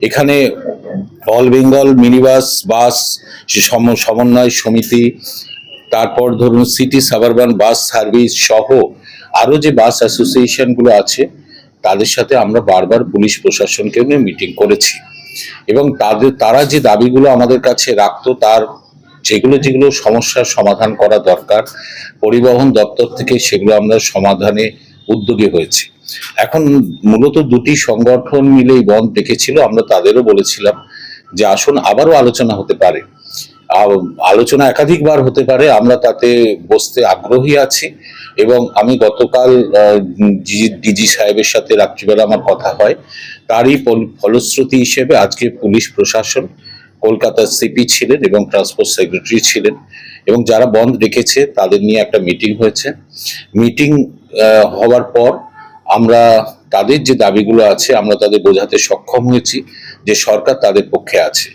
এখানে all Bengal minibus বাস সমন্বয় সমিতি, তারপর ধরুন সিটি সাবারবান বাস সার্ভিস সহ আরো যে বাস অ্যাসোসিয়েশন গুলো আছে তাদের সাথে আমরা বারবার পুলিশ প্রশাসনকে নিয়ে মিটিং করেছি এবং তারা যে দাবিগুলো আমাদের কাছে রাখতো তার যেগুলো যেগুলো সমস্যার সমাধান করা দরকার পরিবহন দপ্তর থেকে সেগুলো আমরা সমাধানে উদ্যোগী হয়েছি। এখন মূলত দুটি সংগঠন মিলেই বন্ধ ডেকেছিল, আমরা তাদেরও বলেছিলাম যে আসুন আবারও আলোচনা হতে পারে, আলোচনা একাধিকবার হতে পারে, আমরা তাতে বসতে আগ্রহী আছি। এবং আমি গতকাল ডিজি সাহেবের সাথে রাত্রিবেলা আমার কথা হয়, তারই ফলশ্রুতি হিসেবে আজকে পুলিশ প্রশাসন, কলকাতার সিপি ছিলেন এবং ট্রান্সপোর্ট সেক্রেটারি ছিলেন এবং যারা বন্ধ রেখেছে তাদের নিয়ে একটা মিটিং হয়েছে। মিটিং হওয়ার পর আমরা তাদের যে দাবিগুলো আছে আমরা তাদের বোঝাতে সক্ষম হয়েছি যে সরকার তাদের পক্ষে আছে।